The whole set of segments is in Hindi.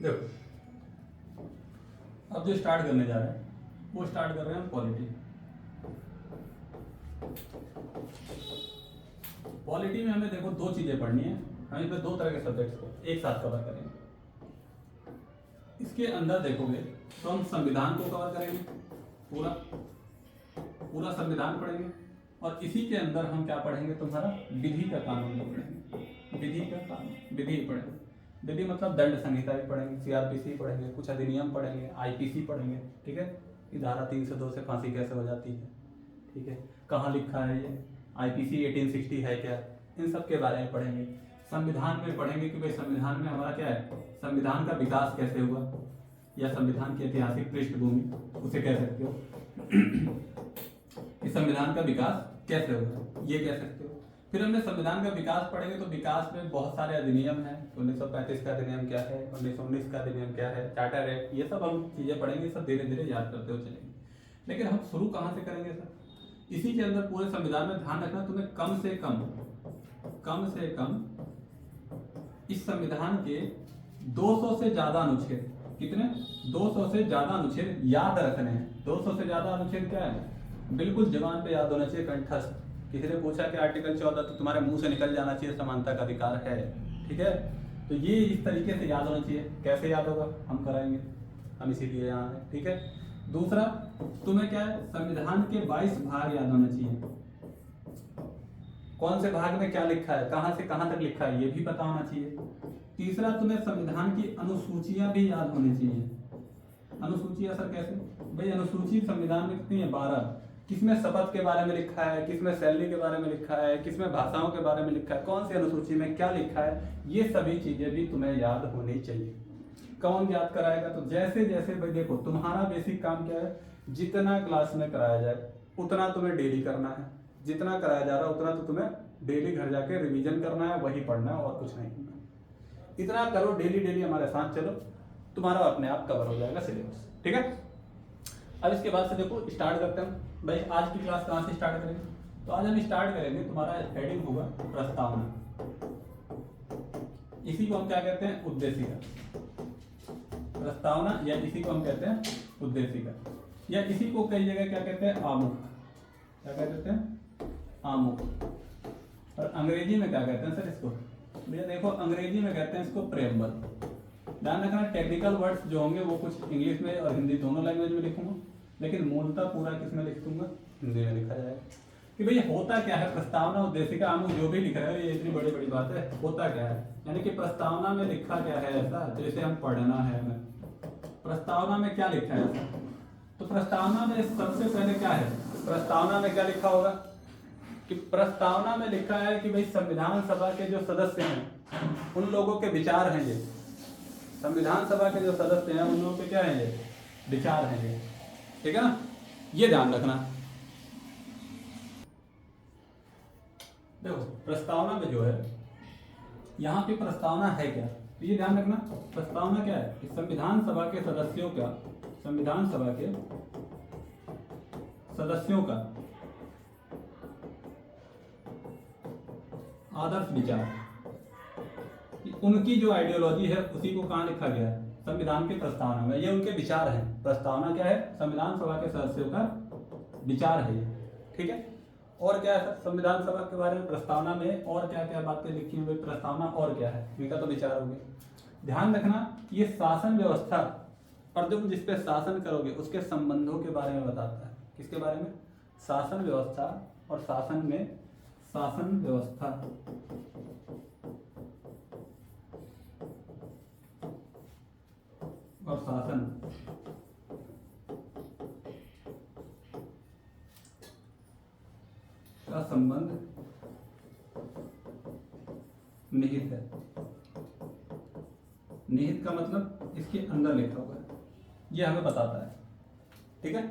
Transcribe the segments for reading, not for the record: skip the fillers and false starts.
देखो, अब जो स्टार्ट करने जा रहे हैं वो स्टार्ट कर रहे हैं पॉलिटी। पॉलिटी में हमें देखो दो चीजें पढ़नी है, हम इस पे दो तरह के सब्जेक्ट्स को एक साथ कवर करेंगे। इसके अंदर देखोगे तो हम संविधान को कवर करेंगे, पूरा पूरा संविधान पढ़ेंगे, और इसी के अंदर हम क्या पढ़ेंगे, तुम्हारा विधि का कानून को पढ़ेंगे। विधि का कानून, विधि पढ़ेंगे। विधि मतलब दंड संहिता भी पढ़ेंगे, सीआरपीसी पढ़ेंगे, कुछ अधिनियम पढ़ेंगे, आईपीसी पढ़ेंगे, ठीक है। कि धारा 302 से फांसी कैसे हो जाती है, ठीक है, कहाँ लिखा है ये, आईपीसी 1860 है क्या, इन सब के बारे में पढ़ेंगे। संविधान में पढ़ेंगे कि भाई संविधान में हमारा क्या है, संविधान का विकास कैसे हुआ, या संविधान की ऐतिहासिक पृष्ठभूमि उसे कह सकते हो कि संविधान का विकास कैसे हुआ, ये कह सकते हो। फिर हमने संविधान का विकास पढ़ेंगे तो विकास में बहुत सारे अधिनियम हैं। 1935 का अधिनियम क्या है, 1919 का अधिनियम क्या है, चार्टर एक्ट, ये सब हम चीजें पढ़ेंगे, सब धीरे धीरे याद करते हुए चलेंगे। लेकिन हम शुरू कहाँ से करेंगे सर, इसी के अंदर पूरे संविधान में ध्यान रखना तुम्हें कम से कम इस संविधान के 200 से ज्यादा अनुच्छेद, कितने, 200 से ज्यादा अनुच्छेद याद रखने हैं। 200 से ज्यादा अनुच्छेद क्या है, बिल्कुल जबान पे याद होना चाहिए, कंठस्थ। किसी ने पूछा कि आर्टिकल 14 तो तुम्हारे मुंह से निकल जाना चाहिए, समानता का अधिकार है, ठीक है। तो ये इस तरीके से याद होना चाहिए। कैसे याद होगा, हम कराएंगे, हम इसीलिए यहाँ हैं, ठीक है। दूसरा, तुम्हें क्या है, संविधान के 22 भाग याद होने चाहिए। कौन से भाग में क्या लिखा है, कहाँ से कहाँ तक लिखा है, ये भी पता होना चाहिए। तीसरा, तुम्हें संविधान की अनुसूचियां भी याद होनी चाहिए। अनुसूचियां सर कैसे, भाई अनुसूची संविधान में कितनी है, 12। किसमें शपथ के बारे में लिखा है, किसमें सैलरी के बारे में लिखा है, किसमें भाषाओं के बारे में लिखा है, कौन सी अनुसूची में क्या लिखा है, ये सभी चीजें भी तुम्हें याद होनी चाहिए। कौन याद कराएगा, तो जैसे जैसे भाई देखो, तुम्हारा बेसिक काम क्या है, जितना क्लास में कराया जाए उतना तुम्हें डेली करना है। जितना कराया जा रहा है उतना तो तुम्हें डेली घर जाके रिवीजन करना है, वही पढ़ना है और कुछ नहीं करना। इतना करो, डेली डेली हमारे साथ चलो, तुम्हारा अपने आप कवर हो जाएगा सिलेबस, ठीक है। अब इसके बाद से देखो स्टार्ट करते हैं। भाई आज की क्लास कहाँ से स्टार्ट करेंगे, तो आज हम स्टार्ट करेंगे, तुम्हारा हेडिंग होगा प्रस्तावना। इसी को हम क्या कहते हैं, उद्देशिका। प्रस्तावना, या इसी को हम कहते हैं उद्देशिका, या इसी को कई जगह क्या कहते हैं, आमुख। क्या कहते हैं, आमुख। और अंग्रेजी में क्या कहते हैं सर इसको, भैया देखो अंग्रेजी में कहते हैं इसको प्रेम्बल। ध्यान रखना, टेक्निकल वर्ड्स जो होंगे वो कुछ इंग्लिश में और हिंदी दोनों लैंग्वेज में लिखूंगा, लेकिन मूलतः पूरा किसमें लिख दूंगा, हिंदी में लिखा जाएगा। कि भाई होता क्या है, प्रस्तावना, उद्देशिका, आमुख जो भी लिख रहे हो, ये इतनी बड़ी बड़ी बात है। होता क्या है, यानी कि प्रस्तावना में लिखा क्या है ऐसा, जैसे हम पढ़ना है हमें, प्रस्तावना में क्या लिखा है ऐसा। तो प्रस्तावना में सबसे पहले क्या है, प्रस्तावना में क्या लिखा होगा, कि प्रस्तावना में लिखा है कि भाई संविधान सभा के जो सदस्य हैं उन लोगों के विचार हैं ये। संविधान सभा के जो सदस्य हैं उन लोगों के क्या है ये, विचार हैं ये, ठीक है ना, ये ध्यान रखना। देखो प्रस्तावना में जो है, यहाँ पे प्रस्तावना है क्या, तो ये ध्यान रखना, प्रस्तावना क्या है कि संविधान सभा के सदस्यों का, संविधान सभा के सदस्यों का आदर्श विचार, उनकी जो आइडियोलॉजी है उसी को कहाँ लिखा गया है, संविधान के प्रस्तावना में। ये उनके विचार हैं। प्रस्तावना क्या है, संविधान सभा के सदस्यों का विचार है ये, ठीक है। और क्या है संविधान सभा के बारे में प्रस्तावना में, और क्या क्या बातें लिखी हुई प्रस्तावना, और क्या है, इनका तो विचार हो गया। ध्यान रखना, ये शासन व्यवस्था और तुम जिस पे शासन करोगे उसके संबंधों के बारे में बताता है। किसके बारे में, शासन व्यवस्था, और शासन में, शासन व्यवस्था और शासन का संबंध निहित है। निहित का मतलब इसके अंदर लिखा हुआ है, ये हमें बताता है, ठीक है।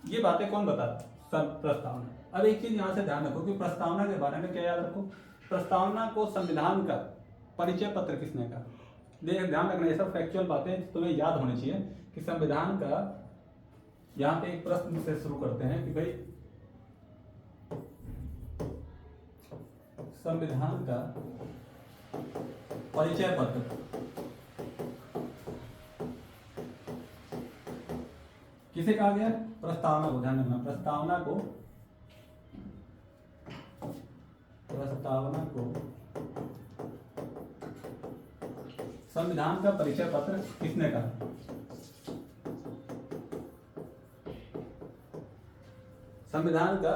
ये बातें कौन बताता है, सब प्रस्तावना। अब एक चीज यहां से ध्यान रखो कि प्रस्तावना के बारे में क्या याद रखो, प्रस्तावना को संविधान का परिचय पत्र किसने कहा। ध्यान रखना, ये सब फैक्चुअल बातें तुम्हें याद होनी चाहिए कि संविधान का, यहाँ पे एक प्रश्न से शुरू करते हैं कि भाई संविधान का परिचय पत्र किसे कहा गया? प्रस्तावना को। ध्यान रखना, प्रस्तावना को संविधान का परिचय पत्र किसने कहा? संविधान का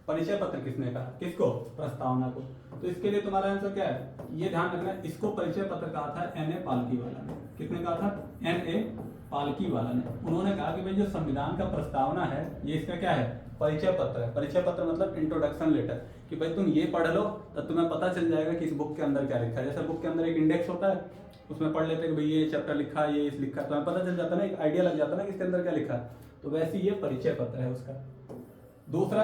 परिचय पत्र किसने कहा? किसको? प्रस्तावना को। तो इसके लिए तुम्हारा आंसर क्या है? ये ध्यान रखना, इसको परिचय पत्र कहा था एन ए पालकीवाला ने। किसने कहा था? एन ए पालकीवाला ने। उन्होंने कहा कि भाई जो संविधान का प्रस्तावना है ये इसका क्या है? परिचय पत्र है। परिचय पत्र मतलब इंट्रोडक्शन लेटर, कि भाई तुम ये पढ़ लो तो तुम्हें पता चल जाएगा कि इस बुक के अंदर क्या लिखा है। जैसे बुक के अंदर एक इंडेक्स होता है, उसमें पढ़ लेते हैं कि भाई ये चैप्टर लिखा है, ये इस लिखा है, तुम्हें पता चल जाता है ना, एक आइडिया लग जाता है ना कि इसके अंदर क्या लिखा है। तो वैसे ये परिचय पत्र है उसका। दूसरा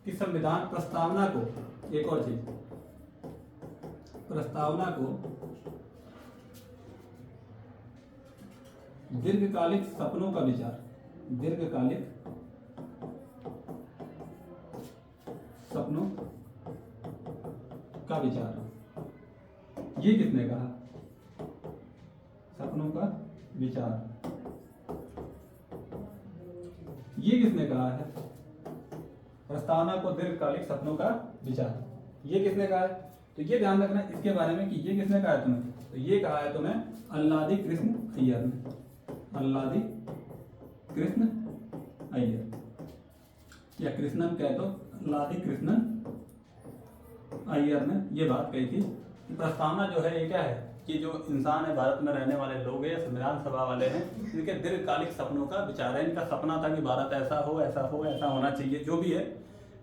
कि संविधान प्रस्तावना को, एक और चीज, प्रस्तावना को दीर्घकालिक सपनों का विचार, दीर्घकालिक सपनों का विचार, ये किसने कहा? सपनों का विचार, ये किसने कहा है? प्रस्तावना को दीर्घकालिक सपनों का विचार, ये किसने कहा है? तो ये ध्यान रखना इसके बारे में कि ये किसने कहा है तुम्हें। तो ये कहा है तुम्हें अल्लादी कृष्ण अय्यर ने। अल्लादी कृष्ण अय्यर, या कृष्णन कह दो, अल्लादी कृष्णन अय्यर ने ये बात कही थी कि प्रस्तावना जो है ये क्या है कि जो इंसान है, भारत में रहने वाले लोग हैं, संविधान सभा वाले हैं, इनके दीर्घकालिक सपनों का विचार है। इनका सपना था कि भारत ऐसा हो, ऐसा हो, ऐसा होना चाहिए, जो भी है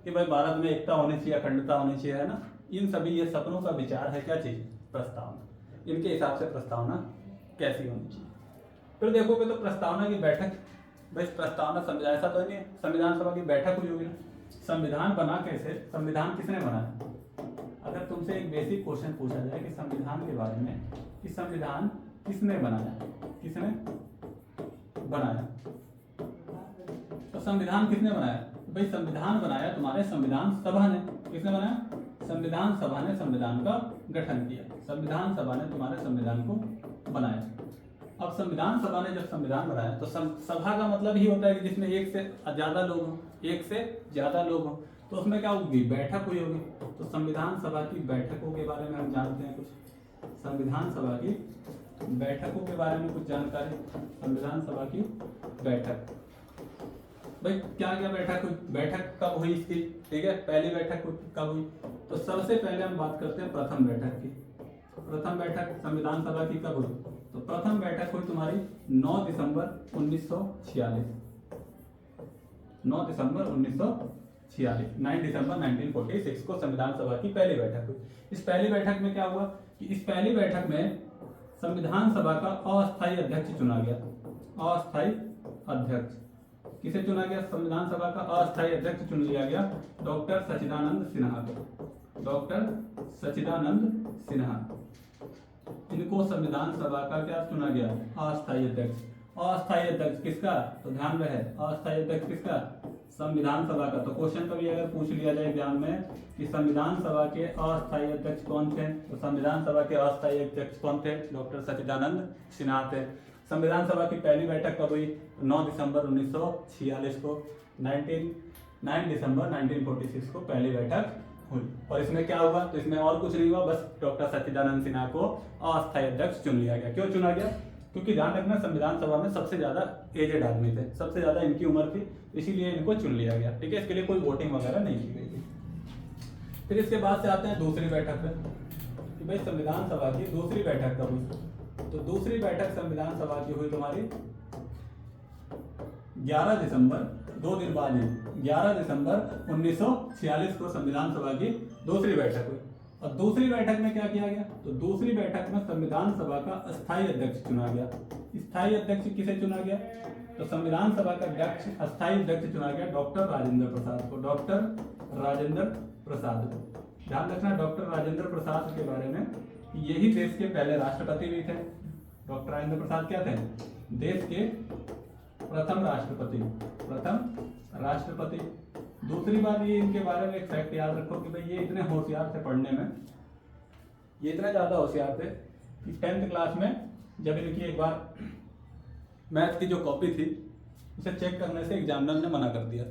कि भाई भारत में एकता होनी चाहिए, अखंडता होनी चाहिए, है ना। इन सभी ये सपनों का विचार है क्या चीज? प्रस्तावना। इनके हिसाब से प्रस्तावना कैसी होनी चाहिए। फिर देखोगे तो प्रस्तावना की बैठक, बस प्रस्तावना संविधान, ऐसा तो नहीं है संविधान सभा की बैठक हुई होगी ना। संविधान बना कैसे? संविधान किसने बनाया? अगर तुमसे एक बेसिक क्वेश्चन पूछा जाए कि संविधान के बारे में, कि संविधान किसने बनाया, किसने बनाया, तो संविधान किसने बनाया? तो भाई संविधान बनाया तुम्हारे संविधान सभा ने। किसने बनाया? संविधान सभा ने संविधान का गठन किया। संविधान सभा ने तुम्हारे संविधान को बनाया। अब संविधान सभा ने जब संविधान बनाया तो सभा का मतलब ही होता है कि जिसमें एक से ज्यादा लोग हों, एक से ज्यादा लोग हों, तो उसमें क्या होगी? बैठक हुई होगी। तो संविधान सभा की बैठकों के बारे में हम जानते हैं कुछ। संविधान सभा की बैठकों के बारे में कुछ जानकारी। संविधान सभा की बैठक, भाई क्या क्या बैठक हुई? बैठक कब हुई इसकी? ठीक है, पहली बैठक कब हुई? तो सबसे पहले हम बात करते हैं प्रथम बैठक की। प्रथम बैठक संविधान सभा की कब हुई? तो प्रथम बैठक हुई तुम्हारी 9 दिसंबर 1946। 9 दिसंबर 1946, 9 दिसंबर 1946 को संविधान सभा की पहली बैठक हुई। इस पहली बैठक में क्या हुआ कि इस पहली बैठक में संविधान सभा का अस्थायी अध्यक्ष चुना गया। अस्थायी अध्यक्ष किसे चुना गया? संविधान सभा का अस्थायी अध्यक्ष चुन लिया गया डॉक्टर सच्चिदानंद सिन्हा को। डॉक्टर सच्चिदानंद सिन्हा, इनको संविधान सभा का क्या चुना गया? अस्थायी अध्यक्ष। अस्थायी अध्यक्ष किसका? तो ध्यान रहे, अस्थायी अध्यक्ष किसका? संविधान सभा का। तो क्वेश्चन कभी अगर पूछ लिया जाए एग्जाम में कि संविधान सभा के अस्थायी अध्यक्ष कौन थे, तो संविधान सभा के अस्थायी अध्यक्ष कौन थे? डॉक्टर सच्चिदानंद सिन्हा थे। संविधान सभा की पहली बैठक कब हुई? 9 दिसंबर 1946 को। 9 दिसंबर 1946 को पहली बैठक हुई। और इसमें क्या हुआ? तो इसमें और कुछ नहीं हुआ, बस डॉक्टर सच्चिदानंद सिन्हा को अस्थायी अध्यक्ष चुन लिया गया। क्यों चुना गया? क्योंकि ध्यान रखना संविधान सभा में सबसे ज्यादा एजेड आदमी थे, सबसे ज्यादा इनकी उम्र थी, इसीलिए इनको चुन लिया गया। ठीक है, इसके लिए कोई वोटिंग वगैरह नहीं की गई थी। फिर इसके बाद से आते हैं दूसरी बैठक पे कि भाई संविधान सभा की दूसरी बैठक कब हुई? तो दूसरी बैठक संविधान सभा की हुई तुम्हारी 11 दिसंबर, 2 दिन बाद ही 11 दिसंबर 1946 को संविधान सभा की दूसरी बैठक हुई। और दूसरी बैठक में क्या किया गया? तो दूसरी बैठक में संविधान सभा का अस्थायी अध्यक्ष चुना गया। स्थायी अध्यक्ष किसे चुना गया? तो संविधान सभा का अध्यक्ष, अस्थायी अध्यक्ष चुना गया डॉक्टर राजेंद्र प्रसाद को। डॉक्टर राजेंद्र प्रसाद को ध्यान रखना, डॉक्टर राजेंद्र प्रसाद के बारे में, यही देश के पहले राष्ट्रपति भी थे। डॉक्टर राजेंद्र प्रसाद क्या थे? देश के प्रथम राष्ट्रपति। प्रथम राष्ट्रपति। दूसरी बात ये इनके बारे में एक फैक्ट याद रखो कि भाई ये इतने होशियार थे पढ़ने में, ये इतने ज्यादा होशियार थे कि 10th क्लास में जब इनकी एक बार मैथ की जो कॉपी थी इसे चेक करने से एग्जामिनर ने मना कर दिया।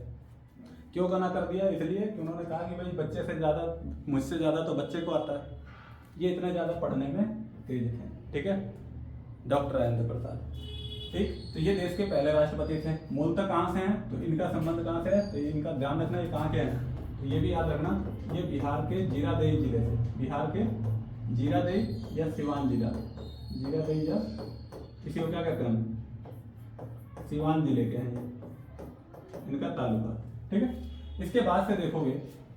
क्यों मना कर दिया? इसलिए कि उन्होंने कहा कि भाई बच्चे से ज़्यादा, मुझसे ज़्यादा तो बच्चे को आता है, ये इतने ज़्यादा पढ़ने में तेज हैं। ठीक है, डॉक्टर राजेंद्र प्रसाद। ठीक, तो ये देश के पहले राष्ट्रपति थे। मूलतः कहाँ से हैं? तो इनका संबंध कहाँ से है? तो ये इनका ध्यान रखना, ये कहाँ के हैं? तो ये भी याद रखना, ये बिहार के जीरादेई जिले से, बिहार के जीरादेई या सिवान जिला, जीरादेई या किसी को क्या कहते हैं हम, सिवान जिले के हैं ये, इनका तालुका। ठीक है, इसके बाद से देखोगे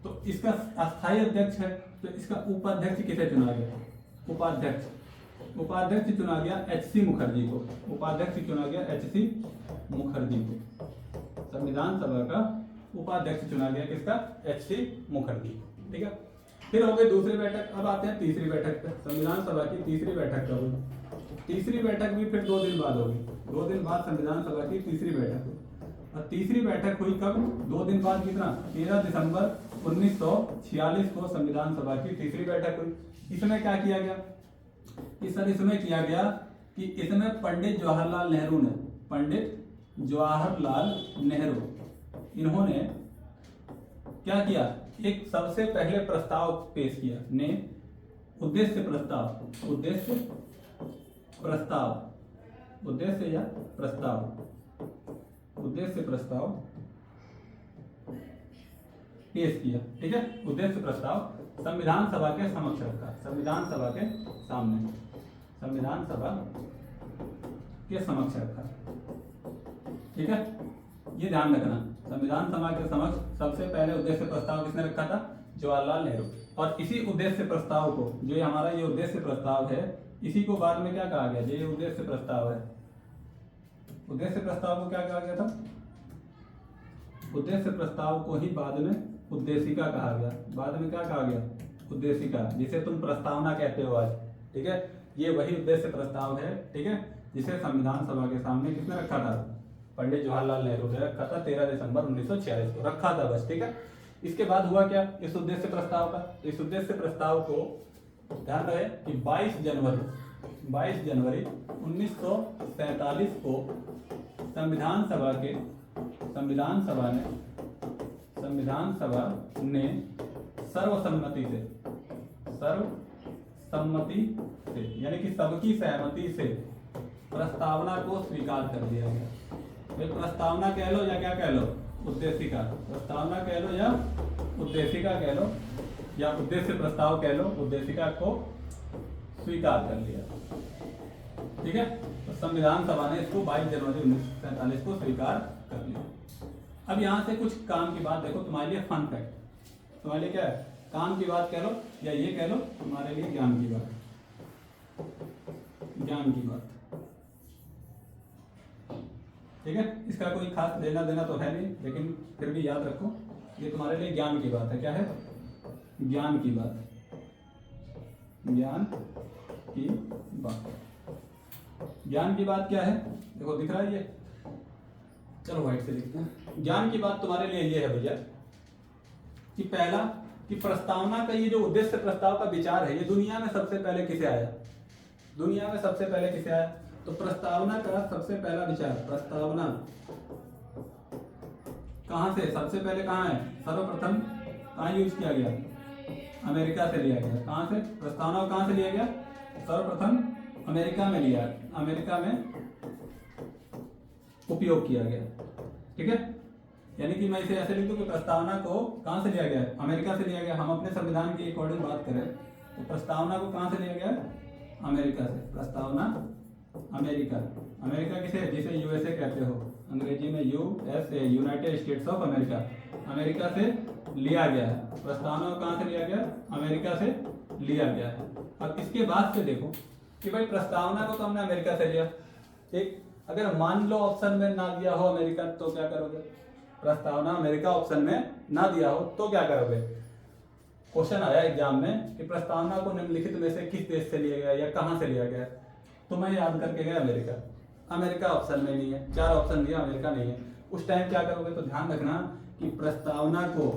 तो इसका अस्थायी अध्यक्ष है, तो इसका उपाध्यक्ष किसे चुना गया? उपाध्यक्ष चुना गया एच.सी. मुखर्जी को। उपाध्यक्ष चुना गया एच.सी. मुखर्जी को। संविधान सभा का उपाध्यक्ष चुना गया किसका? एच.सी. मुखर्जी। ठीक है, फिर हो गई दूसरी बैठक। अब आते हैं तीसरी बैठक पे। संविधान सभा की तीसरी बैठक कब हुई? तीसरी बैठक भी फिर 2 दिन बाद होगी। 2 दिन बाद संविधान सभा की तीसरी बैठक हुई। और तीसरी बैठक हुई कब? 2 दिन बाद। कितना? 13 दिसंबर 1946 को संविधान सभा की तीसरी बैठक हुई। इसमें क्या किया गया? इसमें किया गया कि इसमें पंडित जवाहरलाल नेहरू ने, पंडित जवाहरलाल नेहरू, इन्होंने क्या किया? एक सबसे पहले प्रस्ताव पेश किया ने, उद्देश्य प्रस्ताव, उद्देश्य प्रस्ताव, उद्देश्य या प्रस्ताव, उद्देश्य प्रस्ताव पेश किया। ठीक है, उद्देश्य प्रस्ताव संविधान सभा के समक्ष रखा, संविधान सभा के सामने, संविधान सभा के समक्ष रखा। ठीक है, ये ध्यान रखना, संविधान सभा के समक्ष सबसे पहले उद्देश्य प्रस्ताव किसने रखा था? जवाहरलाल नेहरू। और इसी उद्देश्य प्रस्ताव को, जो हमारा ये उद्देश्य प्रस्ताव है, इसी को बाद में क्या कहा गया? ये उद्देश्य प्रस्ताव है, उद्देश्य प्रस्ताव को क्या कहा गया था? उद्देश्य प्रस्ताव को ही बाद में उद्देशिका कहा गया। बाद में क्या कहा गया? उद्देशिका, जिसे तुम प्रस्तावना कहते हो आज। ठीक है, ये वही उद्देश्य प्रस्ताव है। ठीक है, जिसे संविधान सभा के सामने किसने रखा था? पंडित जवाहरलाल नेहरू ने रखा था 13 दिसंबर 1946 को रखा था बस। ठीक है, इसके बाद हुआ क्या इस उद्देश्य प्रस्ताव का? इस उद्देश्य प्रस्ताव को ध्यान रहे कि 22 जनवरी 1947 को संविधान सभा ने सर्वसम्मति से यानी कि सबकी सहमति से प्रस्तावना को स्वीकार कर दिया गया। प्रस्तावना कह लो या क्या कह लो? उद्देशिका। प्रस्तावना कह लो या उद्देशिका कह लो, या उद्देश्य प्रस्ताव कह लो, उद्देशिका को स्वीकार कर लिया। ठीक है, तो संविधान सभा ने इसको 22 जनवरी 1947 को स्वीकार कर लिया। अब यहाँ से कुछ काम की बात देखो, तुम्हारे लिए फन फैक्ट, तुम्हारे लिए क्या है? काम की बात कह लो या ये कह लो तुम्हारे लिए ज्ञान की बात, ज्ञान की बात। ठीक है, इसका कोई खास लेना देना तो है नहीं, लेकिन फिर भी याद रखो ये तुम्हारे लिए ज्ञान की बात है। क्या है? ज्ञान की बात, ज्ञान की बात। ज्ञान की बात क्या है? देखो दिख रहा है ये, चलो व्हाइट से लिखते हैं। ज्ञान की बात तुम्हारे लिए ये है भैया कि पहला कि प्रस्तावना का ये जो उद्देश्य प्रस्ताव का विचार है, ये दुनिया में सबसे पहले किसे आया? दुनिया में सबसे पहले किसे आया? तो प्रस्तावना का सबसे पहला विचार, प्रस्तावना कहां से सबसे पहले कहां है? सर्वप्रथम कहां यूज किया गया? अमेरिका से लिया गया। कहां से? प्रस्तावना को कहां से लिया गया? सर्वप्रथम अमेरिका में लिया, अमेरिका में उपयोग किया गया। ठीक है, यानी कि मैं इसे ऐसे लिख दूं कि प्रस्तावना को कहां से लिया गया? अमेरिका से लिया गया। हम अपने संविधान के अकॉर्डिंग बात करें तो प्रस्तावना को कहां से लिया गया? अमेरिका से। प्रस्तावना अमेरिका, अमेरिका किसे? जिसे यूएसए कहते हो, अंग्रेजी में USA, United states of America, America से लिया गया है। प्रस्तावना को कहां से लिया गया? अमेरिका से लिया गया है। अब इसके बाद से देखो कि भाई प्रस्तावना को तो हमने अमेरिका से लिया, ठीक, अगर मान लो ऑप्शन में ना दिया हो अमेरिका तो क्या करोगे? प्रस्तावना अमेरिका ऑप्शन में ना दिया हो तो क्या करोगे? क्वेश्चन आया एग्जाम में कि प्रस्तावना को निम्नलिखित में से किस देश से लिया गया या कहां से लिया गया? तो मैं याद करके गया अमेरिका, अमेरिका ऑप्शन में नहीं है, 4 ऑप्शन दिया, अमेरिका नहीं है। उस टाइम क्या करोगे? तो ध्यान रखना कि प्रस्तावना को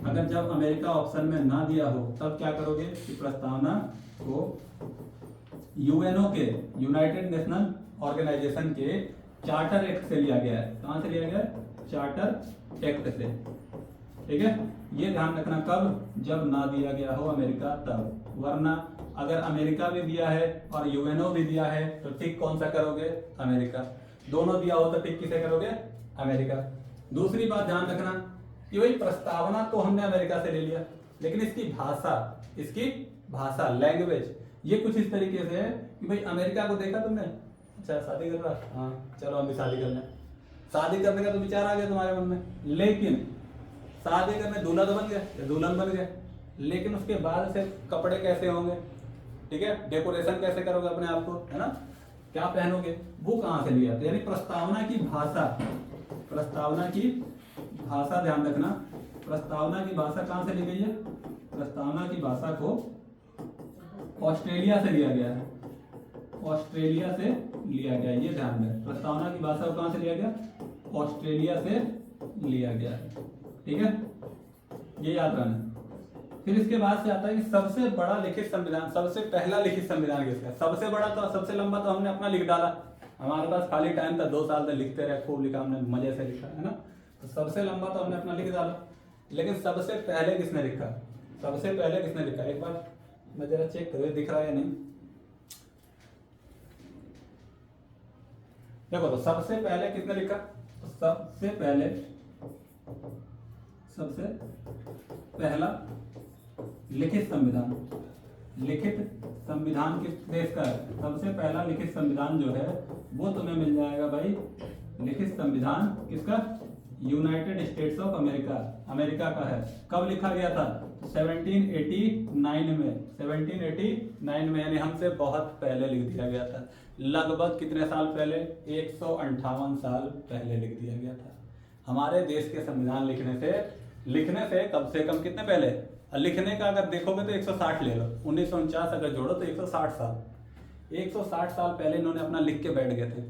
अगर जब अमेरिका ऑप्शन में ना दिया हो तब क्या करोगे कि प्रस्तावना को यूएनओ के, यूनाइटेड नेशनल ऑर्गेनाइजेशन के चार्टर एक्ट से लिया गया है। कहां से लिया गया है? चार्टर एक्ट से। ठीक है, ये ध्यान रखना, कब? जब ना दिया गया हो अमेरिका तब, वरना अगर अमेरिका भी दिया है और यूएनओ भी दिया है तो टिक कौन सा करोगे? अमेरिका। दोनों दिया हो तो टिक किसे करोगे? अमेरिका। दूसरी बात ध्यान रखना कि भाई प्रस्तावना तो हमने अमेरिका से ले लिया, लेकिन इसकी भाषा लैंग्वेज ये कुछ इस तरीके से है कि भाई अमेरिका को देखा तुमने, अच्छा शादी कर रहा, हाँ चलो हम भी शादी कर लें। शादी करने का तो विचार आ गया तुम्हारे मन में, लेकिन शादी करने दूल्हा तो बन गया या दुल्हन बन गया, लेकिन उसके बाद से कपड़े कैसे होंगे, ठीक है, डेकोरेशन कैसे करोगे अपने आप को, है ना, क्या पहनोगे, वो कहां से लिया? तो यानी प्रस्तावना की भाषा ध्यान रखना, प्रस्तावना की भाषा कहां से ली गई है? प्रस्तावना की भाषा को ऑस्ट्रेलिया से लिया गया है, ऑस्ट्रेलिया से लिया गया, ये ध्यान रखें। प्रस्तावना की भाषा को कहां से लिया गया? ऑस्ट्रेलिया से लिया गया है, ठीक है, ये याद रखना। फिर इसके बाद से आता है कि सबसे बड़ा लिखित संविधान, सबसे पहला लिखित संविधान किसका? सबसे बड़ा तो सबसे लंबा तो हमने अपना लिख डाला, हमारे पास खाली टाइम था 2 साल तक लिखते रहे, खूब लिखा हमने, मजे से लिखा, है ना, तो सबसे लंबा तो हमने अपना लिख डाला, लेकिन सबसे पहले किसने लिखा? सबसे पहले किसने लिखा? एक बार मैं जरा चेक करूँ दिख रहा है या नहीं। देखो तो सबसे पहले किसने लिखा? तो सबसे पहला लिखित संविधान किस देश का है? सबसे पहला लिखित संविधान जो है वो तुम्हें मिल जाएगा भाई, लिखित संविधान किसका? यूनाइटेड स्टेट्स ऑफ अमेरिका का है। कब लिखा गया था? 1789 में, 1789 में, यानी हमसे बहुत पहले लिख दिया गया था। लगभग कितने साल पहले? 158 साल पहले लिख दिया गया था। हमारे देश के संविधान लिखने से कम से कम कितने पहले? लिखने का अगर देखोगे तो 160 ले लो, 1949 अगर जोड़ो तो 160 साल पहले इन्होंने अपना लिख के बैठ गए थे,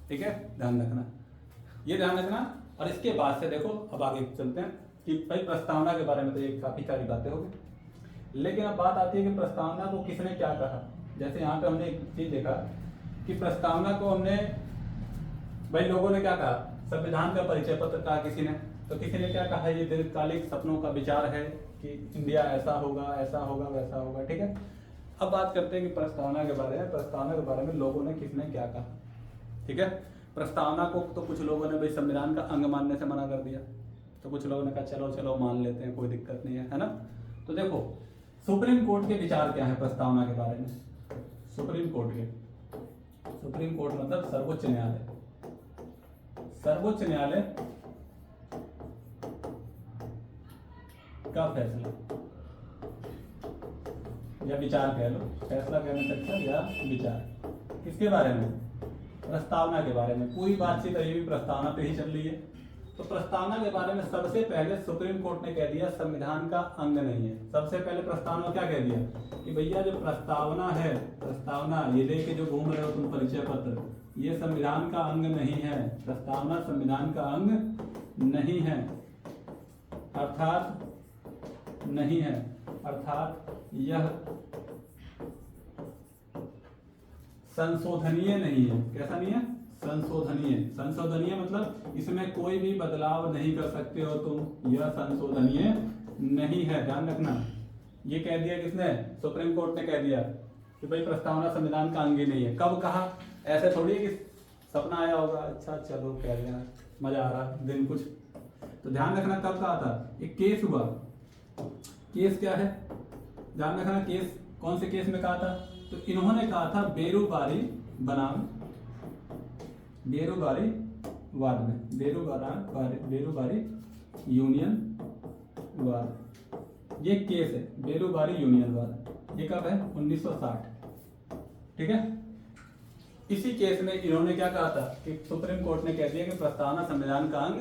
ठीक है, ध्यान रखना, ये ध्यान रखना। और इसके बाद से देखो अब आगे चलते हैं कि भाई प्रस्तावना के बारे में तो ये काफी सारी बातें हो गई, लेकिन अब बात आती है कि प्रस्तावना को किसने क्या कहा। जैसे यहाँ पे हमने एक चीज देखा कि प्रस्तावना को हमने भाई लोगों ने क्या कहा? संविधान का परिचय पत्र कहा किसी ने, तो किसी ने क्या कहा? ये दीर्घकालिक सपनों का विचार है कि इंडिया ऐसा होगा वैसा होगा, ठीक है। अब बात करते हैं कि प्रस्तावना के बारे में लोगों ने किसने क्या कहा, ठीक है। प्रस्तावना को तो कुछ लोगों ने भाई संविधान का अंग मानने से मना कर दिया, तो कुछ लोगों ने कहा चलो मान लेते हैं, कोई दिक्कत नहीं है ना। तो देखो सुप्रीम कोर्ट के विचार क्या है प्रस्तावना के बारे में। सुप्रीम कोर्ट मतलब सर्वोच्च न्यायालय का फैसला या विचार कह लो, फैसला कहने से अच्छा, या विचार किसके बारे में? प्रस्तावना के बारे में। पूरी बातचीत अभी भी प्रस्तावना पे ही चल रही है। तो प्रस्तावना के बारे में सबसे पहले सुप्रीम कोर्ट ने कह दिया संविधान का अंग नहीं है। सबसे पहले प्रस्तावना क्या कह दिया कि भैया जो प्रस्तावना है, प्रस्तावना ये लेके जो घूम रहे हो तुम परिचय पत्र, ये संविधान का अंग नहीं है। प्रस्तावना संविधान का अंग नहीं है, अर्थात नहीं है, अर्थात यह संशोधनीय नहीं है। कैसा नहीं है? संशोधनीय मतलब इसमें कोई भी बदलाव नहीं कर सकते हो तुम, यह संशोधनीय नहीं है, ध्यान रखना। ये कह दिया किसने? सुप्रीम कोर्ट ने कह दिया कि भाई प्रस्तावना संविधान का अंग ही नहीं है। कब कहा? ऐसे थोड़ी है कि सपना आया होगा, अच्छा चलो कह रहे हैं, मजा आ रहा दिन कुछ। तो ध्यान रखना कब कहा था? एक केस हुआ। केस क्या है? ध्यान रखना, केस कौन से केस में कहा था? तो इन्होंने कहा था बेरोबारी बनाम बेरोबारी वाद में, बेरोबारी यूनियन वाद, ये केस है बेरोबारी यूनियन वाद। ये कब है? 1960, ठीक है। इसी केस में इन्होंने क्या कहा था कि सुप्रीम कोर्ट ने कह दिया कि प्रस्तावना संविधान का अंग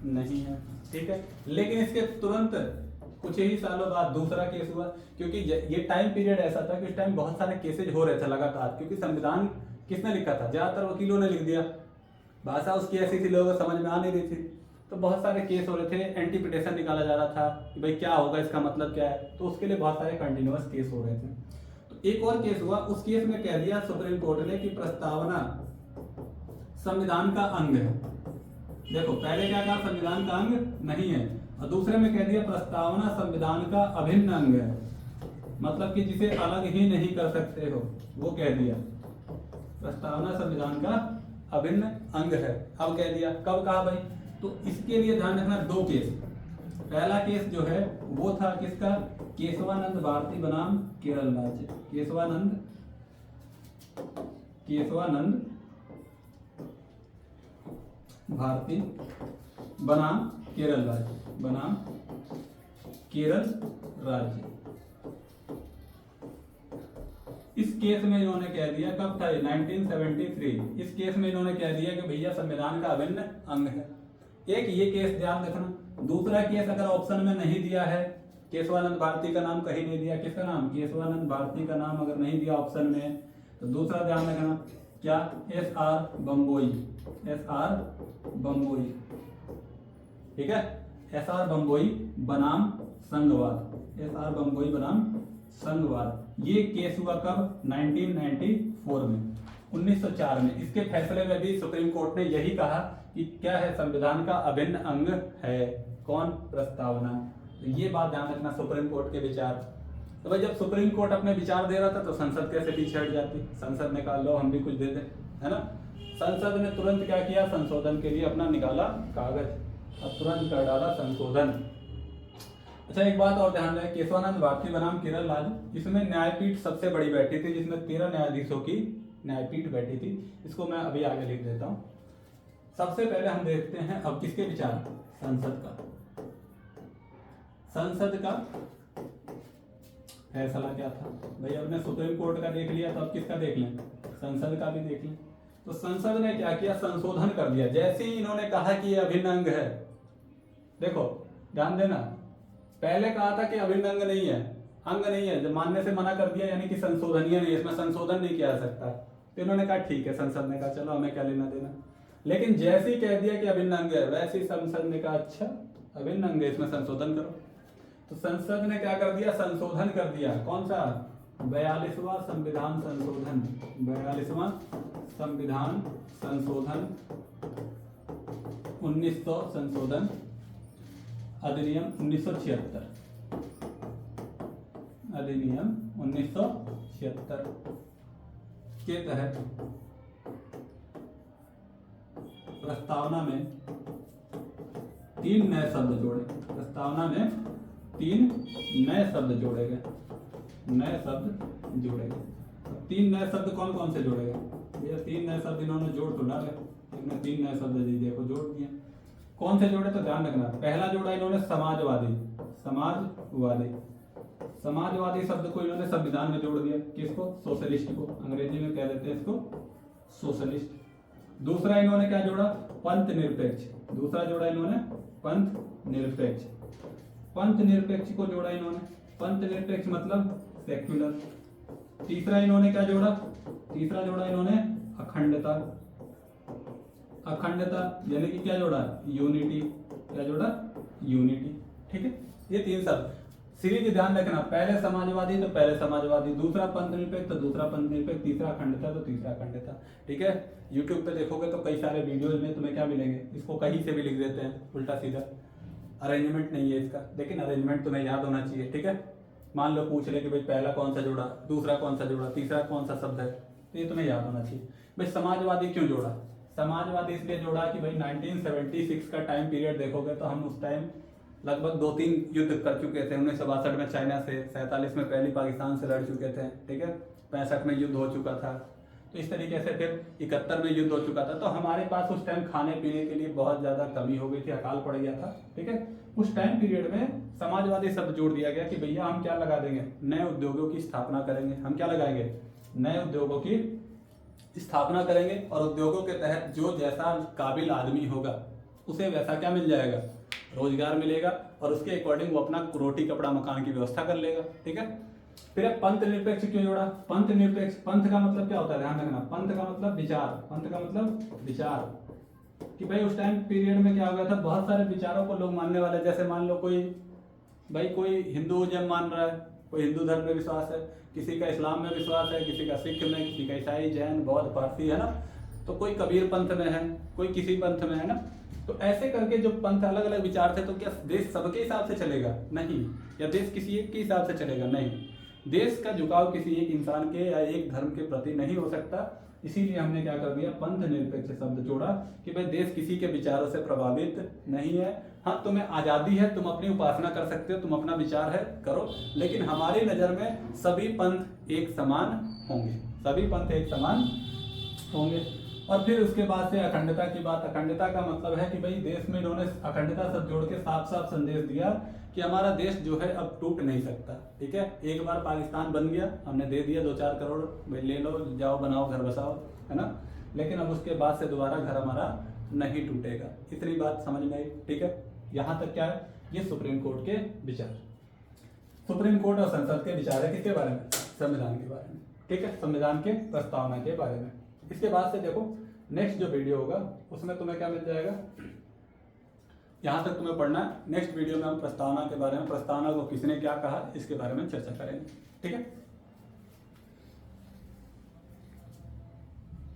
नहीं है, ठीक है। लेकिन इसके तुरंत कुछ ही सालों बाद दूसरा केस हुआ, क्योंकि ये टाइम पीरियड ऐसा था कि उस टाइम बहुत सारे केसेज हो रहे थे लगातार, क्योंकि संविधान किसने लिखा था? ज्यादातर वकीलों ने लिख दिया, भाषा उसकी ऐसी थी लोगों को समझ में आ नहीं रही थी, तो बहुत सारे केस हो रहे थे। एंटी पिटिशन निकाला जा रहा था कि भाई क्या होगा, इसका मतलब क्या है, तो उसके लिए बहुत सारे कंटिन्यूअस केस हो रहे थे। तो एक और केस हुआ, उस केस में कह दिया सुप्रीम कोर्ट ने कि प्रस्तावना संविधान का अंग है। देखो पहले क्या कहा, संविधान का अंग नहीं है, और दूसरे में कह दिया प्रस्तावना संविधान का अभिन्न अंग है, मतलब कि जिसे अलग ही नहीं कर सकते हो, वो कह दिया प्रस्तावना संविधान का अभिन्न अंग है। अब कह दिया, कब कहा भाई, तो इसके लिए ध्यान रखना दो केस। पहला केस जो है वो था किसका, केशवानंद भारती बनाम केरल राज्य। केशवानंद भारती बनाम केरल राज्य। इस केस में इन्होंने कह दिया, कब था 1973, इस केस में इन्होंने कह दिया कि भैया संविधान का अभिन्न अंग है। एक ये केस ध्यान रखना। दूसरा केस अगर ऑप्शन में नहीं दिया है, केशवानंद भारती का नाम कहीं नहीं दिया, किसका नाम, केशवानंद भारती का नाम अगर नहीं दिया ऑप्शन में, तो दूसरा ध्यान रखना क्या, SR बम्बोई, ठीक है, SR बम्बोई बनाम संघवाद। ये केस हुआ कब, 1994 में, 1904 में। इसके फैसले में भी सुप्रीम कोर्ट ने यही कहा कि क्या है, संविधान का अभिन्न अंग है, कौन, प्रस्तावना। तो ये बात ध्यान रखना, सुप्रीम कोर्ट के विचार। तो भाई जब सुप्रीम कोर्ट अपने विचार दे रहा था तो संसद कैसे पीछे हट जाती, संसद ने कहा लो हम भी कुछ दे दें, है ना। संसद ने तुरंत क्या किया, संशोधन के लिए अपना निकाला कागज, अब तुरंत कर डाला संशोधन। अच्छा एक बात और ध्यान रहे, केशवानंद भारती बनाम केरल राज्य, इसमें न्यायपीठ सबसे बड़ी बैठी थी, जिसमें 13 न्यायाधीशों की न्यायपीठ बैठी थी। इसको मैं अभी आगे लिख देता हूँ। सबसे पहले हम देखते हैं अब किसके विचार, संसद का फैसला क्या था। भाई हमने सुप्रीम कोर्ट का देख लिया, तो अब किसका देख लें, संसद का भी देख लें। तो संसद ने क्या किया, संशोधन कर दिया। जैसे ही इन्होंने कहा कि ये अभिन्न अंग है, देखो ध्यान देना, पहले कहा था कि अभिन्न अंग नहीं है, जब मानने से मना कर दिया, यानी कि संशोधनीय नहीं है, इसमें संशोधन नहीं किया जा सकता। तो इन्होंने कहा ठीक है, संसद ने कहा चलो हमें क्या लेना देना। लेकिन जैसे ही कह दिया कि अभिन्न अंग है, वैसे ही संसद ने कहा अच्छा अभिन्न अंग है, इसमें संशोधन करो। तो संसद ने क्या कर दिया, संशोधन कर दिया। कौन सा, 42वां संविधान संशोधन, 42वां संविधान संशोधन 1900 संशोधन अधिनियम 1976, अधिनियम 1976 के तहत प्रस्तावना में 3 नए शब्द जोड़े, प्रस्तावना में 3 नए शब्द जोड़े गए, 3 नए शब्द कौन कौन से जोड़े गए, ये 3 नए शब्द इन्होंने जोड़ तो डाले, इन्होंने 3 नए शब्द देखो जोड़ दिए। कौन से जोड़े, तो ध्यान रखना, पहला जोड़ा इन्होंने समाजवादी शब्द को इन्होंने संविधान में जोड़ दिया। किसको, सोशलिस्ट को, अंग्रेजी में कह देते हैं इसको सोशलिस्ट। दूसरा इन्होंने क्या जोड़ा, पंथ निरपेक्ष, दूसरा जोड़ा इन्होंने पंथ निरपेक्ष को जोड़ा इन्होंने, पंथ निरपेक्ष मतलब सेक्युलर। तीसरा इन्होंने क्या जोड़ा, तीसरा जोड़ा इन्होंने अखंडता यानी कि क्या जोड़ा, यूनिटी, क्या जोड़ा, यूनिटी। ठीक है, ये 3 शब्द सीरीज ध्यान रखना, पहले समाजवादी तो पहले समाजवादी, दूसरा पंथ निरपेक्ष तो दूसरा पंथ निरपेक्ष, तीसरा अखंडता तो तीसरा अखंडता। ठीक है, यूट्यूब पे देखोगे तो कई सारे वीडियोज में तुम्हें क्या मिलेंगे, इसको कहीं से भी लिख देते हैं उल्टा सीधा, अरेंजमेंट नहीं है इसका, लेकिन अरेंजमेंट तुम्हें याद होना चाहिए। ठीक है, मान लो पूछ ले कि भाई पहला कौन सा जोड़ा, दूसरा कौन सा जोड़ा, तीसरा कौन सा शब्द है, तो ये तुम्हें याद होना चाहिए। भाई समाजवादी क्यों जोड़ा, समाजवादी इसलिए जोड़ा कि भाई 1976 का टाइम पीरियड देखोगे तो हम उस टाइम लगभग 2-3 युद्ध कर चुके थे। 1962 में चाइना से, 47 में पहली पाकिस्तान से लड़ चुके थे। ठीक है, 65 में युद्ध हो चुका था, तो इस तरीके से फिर 71 में युद्ध हो चुका था। तो हमारे पास उस टाइम खाने पीने के लिए बहुत ज्यादा कमी हो गई थी, अकाल पड़ गया था। ठीक है, उस टाइम पीरियड में समाजवादी शब्द जोड़ दिया गया कि भैया हम क्या लगा देंगे, नए उद्योगों की स्थापना करेंगे। हम क्या लगाएंगे, नए उद्योगों की स्थापना करेंगे, और उद्योगों के तहत जो जैसा काबिल आदमी होगा उसे वैसा क्या मिल जाएगा, रोजगार मिलेगा, और उसके अकॉर्डिंग वो अपना रोटी कपड़ा मकान की व्यवस्था कर लेगा। ठीक है, फिर पंथ निरपेक्ष क्यों जोड़ा, पंथ निरपेक्ष, पंथ का मतलब क्या होता है, ध्यान रखना, पंथ का मतलब विचार, पंथ का मतलब विचार, कि भाई उस टाइम पीरियड में क्या हो गया था, बहुत सारे विचारों को लोग मानने वाले, जैसे मान लो कोई हिंदुइज्म मान रहा है, कोई हिंदू धर्म में विश्वास है, किसी का इस्लाम में विश्वास है, किसी का सिख में, किसी का ईसाई, जैन, बौद्ध, पारसी, है ना। तो कोई कबीर पंथ में है, कोई किसी पंथ में है ना। तो ऐसे करके जो पंथ अलग अलग विचार थे, तो क्या देश सबके हिसाब से चलेगा? नहीं। या देश किसी एक के हिसाब से चलेगा? नहीं। देश का झुकाव किसी एक इंसान के या एक धर्म के प्रति नहीं हो सकता। इसीलिए हमने क्या कर दिया, पंथ निरपेक्ष शब्द जोड़ा कि भाई देश किसी के विचारों से प्रभावित नहीं है। हाँ, तुम्हें आज़ादी है, तुम अपनी उपासना कर सकते हो, तुम अपना विचार है करो, लेकिन हमारी नज़र में सभी पंथ एक समान होंगे, सभी पंथ एक समान होंगे। और फिर उसके बाद से अखंडता की बात। अखंडता का मतलब है कि भाई देश में इन्होंने अखंडता शब्द जोड़ के साफ साफ संदेश दिया कि हमारा देश जो है अब टूट नहीं सकता। ठीक है, एक बार पाकिस्तान बन गया, हमने दे दिया 2-4 करोड़, भाई ले लो, जाओ बनाओ घर बसाओ, है ना, लेकिन अब उसके बाद से दोबारा घर हमारा नहीं टूटेगा। इतनी बात समझ में आई? ठीक है, यहाँ तक क्या है, ये सुप्रीम कोर्ट के विचार, सुप्रीम कोर्ट और संसद के विचार है किसके बारे में? संविधान के बारे में। ठीक है, संविधान के प्रस्तावना के बारे में। इसके बाद से देखो नेक्स्ट जो वीडियो होगा उसमें तुम्हें क्या मिल जाएगा, यहाँ तक तुम्हें पढ़ना है। नेक्स्ट वीडियो में हम प्रस्तावना के बारे में, प्रस्तावना को किसने क्या कहा, इसके बारे में चर्चा करेंगे। ठीक है।